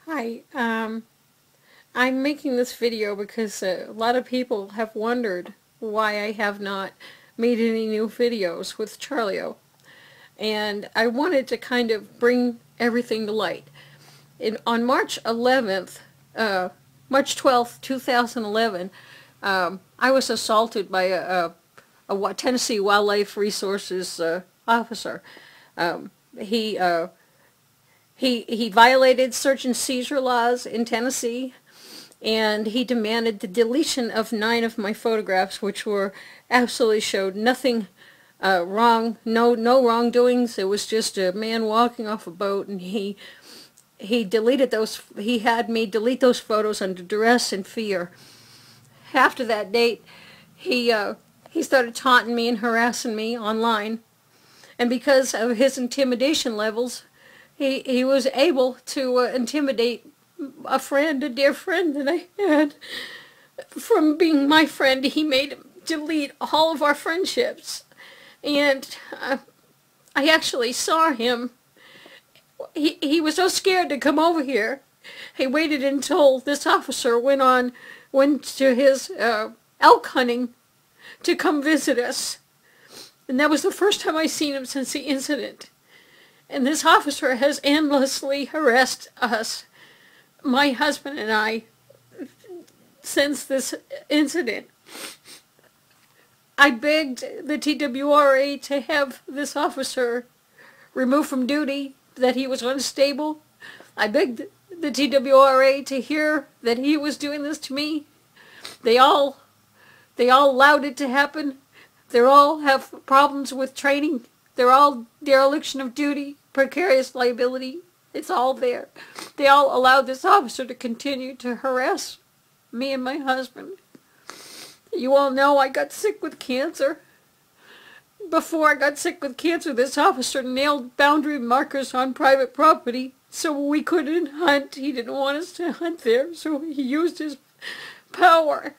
Hi, I'm making this video because a lot of people have wondered why I have not made any new videos with Charlio. And I wanted to kind of bring everything to light. On March 12th, 2011, I was assaulted by a Tennessee Wildlife Resources officer. He he violated search and seizure laws in Tennessee, and he demanded the deletion of 9 of my photographs, which were absolutely showed nothing wrong, no wrongdoings. It was just a man walking off a boat, and he deleted those. He had me delete those photos under duress and fear. After that date, he started taunting me and harassing me online, and because of his intimidation levels, he was able to intimidate a dear friend that I had. From being my friend, he made him delete all of our friendships. And I actually saw him. He was so scared to come over here. He waited until this officer went to his elk hunting to come visit us. And that was the first time I seen him since the incident. And this officer has endlessly harassed us, my husband and I, since this incident. I begged the TWRA to have this officer removed from duty, that he was unstable. I begged the TWRA to hear that he was doing this to me. They all allowed it to happen. They all have problems with training. They're all dereliction of duty, precarious liability. It's all there. They all allowed this officer to continue to harass me and my husband. You all know I got sick with cancer. Before I got sick with cancer, this officer nailed boundary markers on private property so we couldn't hunt. He didn't want us to hunt there, so he used his power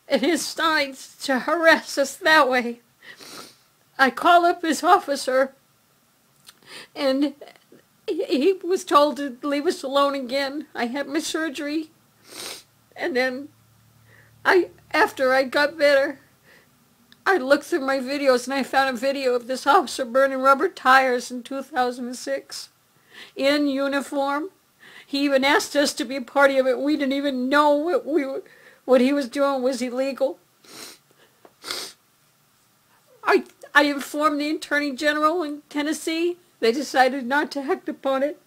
and his signs to harass us that way. I call up his officer, and he was told to leave us alone again. I had my surgery, and then after I got better, I looked through my videos and I found a video of this officer burning rubber tires in 2006 in uniform. He even asked us to be a party of it. We didn't even know what he was doing was illegal. I informed the Attorney General in Tennessee. They decided not to act upon it.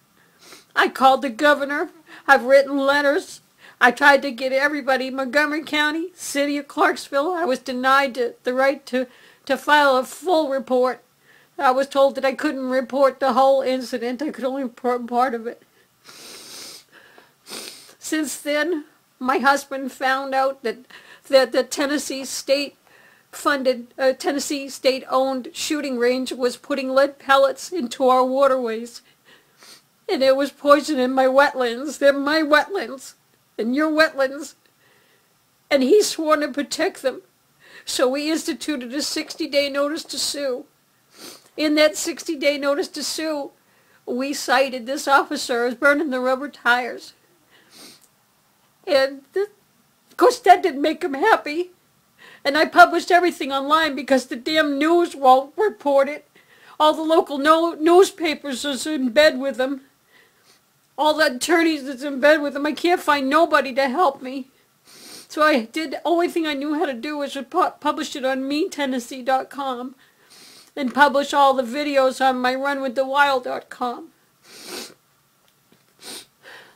I called the governor. I've written letters. I tried to get everybody, Montgomery County, City of Clarksville. I was denied the right to file a full report. I was told that I couldn't report the whole incident. I could only report part of it. Since then, my husband found out that the Tennessee Tennessee state-owned shooting range was putting lead pellets into our waterways. And it was poisoning my wetlands. They're my wetlands and your wetlands. And he sworn to protect them. So we instituted a 60-day notice to sue. In that 60-day notice to sue, we cited this officer as burning the rubber tires. And of course that didn't make him happy. And I published everything online because the damn news won't report it. All the local newspapers is in bed with them. All the attorneys is in bed with them. I can't find nobody to help me. So the only thing I knew how to do was to publish it on MeTennessee.com and publish all the videos on my RunWithTheWild.com.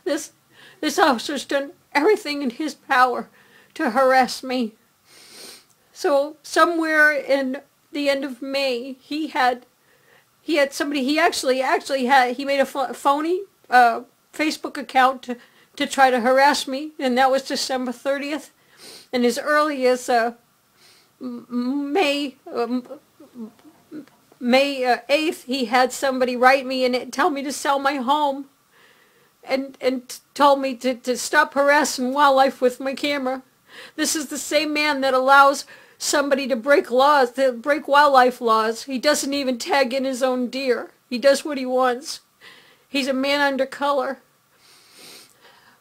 This officer's done everything in his power to harass me. So somewhere in the end of May, he made a phony Facebook account to try to harass me, and that was December 30th. And as early as May 8th, he had somebody write me and tell me to sell my home, and told me to stop harassing wildlife with my camera. This is the same man that allows somebody to break wildlife laws. He doesn't even tag in his own deer. He does what he wants. He's a man under color.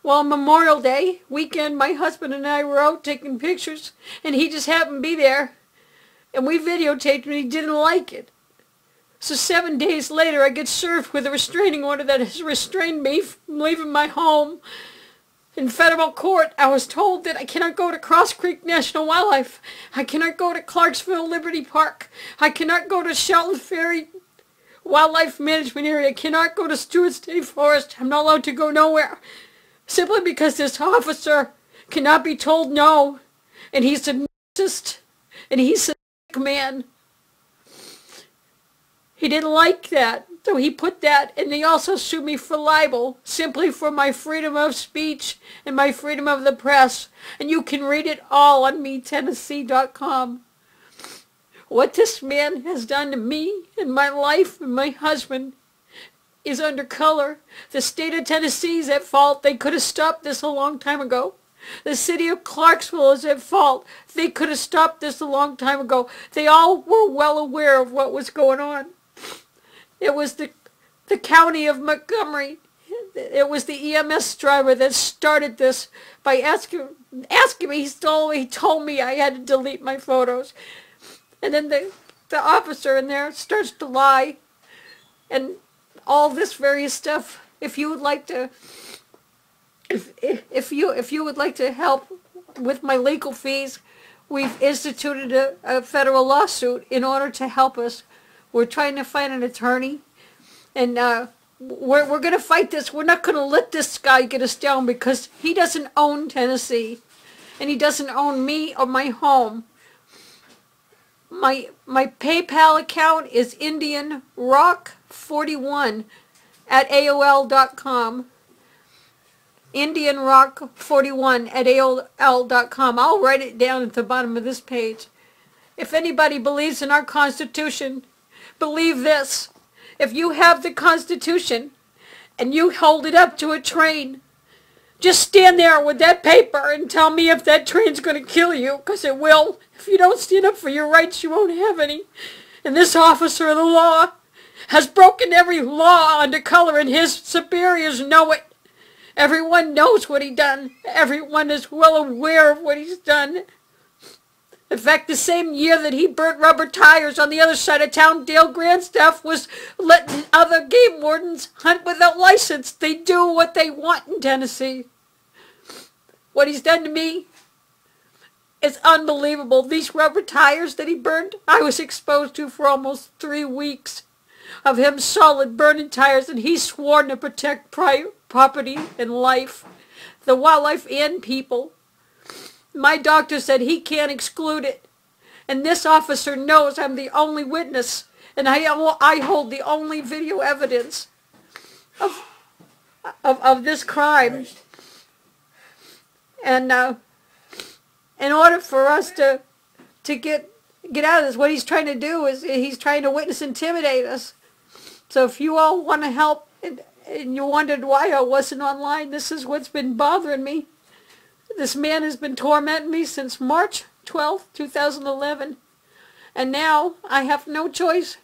Well, Memorial Day weekend, my husband and I were out taking pictures, and he just happened to be there, and we videotaped, and he didn't like it. So 7 days later, I get served with a restraining order that has restrained me from leaving my home. In federal court, I was told that I cannot go to Cross Creek National Wildlife. I cannot go to Clarksville Liberty Park. I cannot go to Shelton Ferry Wildlife Management Area. I cannot go to Stewart State Forest. I'm not allowed to go nowhere. Simply because this officer cannot be told no. And he's a narcissist. And he's a sick man. He didn't like that, so he put that, and he also sued me for libel, simply for my freedom of speech and my freedom of the press. And you can read it all on MeTennessee.com. What this man has done to me and my life and my husband is under color. The state of Tennessee is at fault. They could have stopped this a long time ago. The city of Clarksville is at fault. They could have stopped this a long time ago. They all were well aware of what was going on. It was the county of Montgomery. It was the EMS driver that started this by asking me. He told me I had to delete my photos. And then the officer in there starts to lie. And all this various stuff. If you would like to, if you would like to help with my legal fees, we've instituted a federal lawsuit in order to help us. We're trying to find an attorney, and we're going to fight this. We're not going to let this guy get us down because he doesn't own Tennessee, and he doesn't own me or my home. My PayPal account is IndianRock41 at AOL.com. IndianRock41 at AOL.com. I'll write it down at the bottom of this page. If anybody believes in our Constitution, believe this. If you have the Constitution and you hold it up to a train, just stand there with that paper and tell me if that train's going to kill you, because it will. If you don't stand up for your rights, you won't have any. And this officer of the law has broken every law under color, and his superiors know it. Everyone knows what he's done. Everyone is well aware of what he's done. In fact, the same year that he burnt rubber tires on the other side of town, Dale Grandstaff was letting other game wardens hunt without license. They do what they want in Tennessee. What he's done to me is unbelievable. These rubber tires that he burned, I was exposed to for almost 3 weeks of him solid burning tires, and he's sworn to protect property and life, the wildlife and people. My doctor said he can't exclude it. And this officer knows I'm the only witness. And I hold the only video evidence of this crime. And in order for us to get out of this, what he's trying to do is he's trying to witness intimidate us. So if you all want to help and you wondered why I wasn't online, this is what's been bothering me. This man has been tormenting me since March 12, 2011. And now I have no choice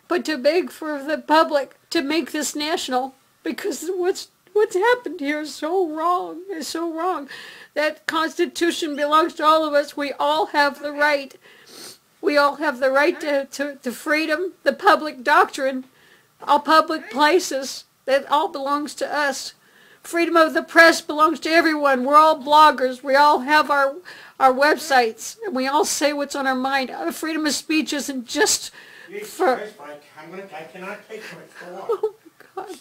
but to beg for the public to make this national, because what's happened here is so wrong. It's so wrong. That Constitution belongs to all of us. We all have the right. We all have the right to freedom, the public doctrine, all public places. That all belongs to us. Freedom of the press belongs to everyone. We're all bloggers. We all have our websites, and we all say what's on our mind. Freedom of speech isn't just for... I cannot take it. Oh my God.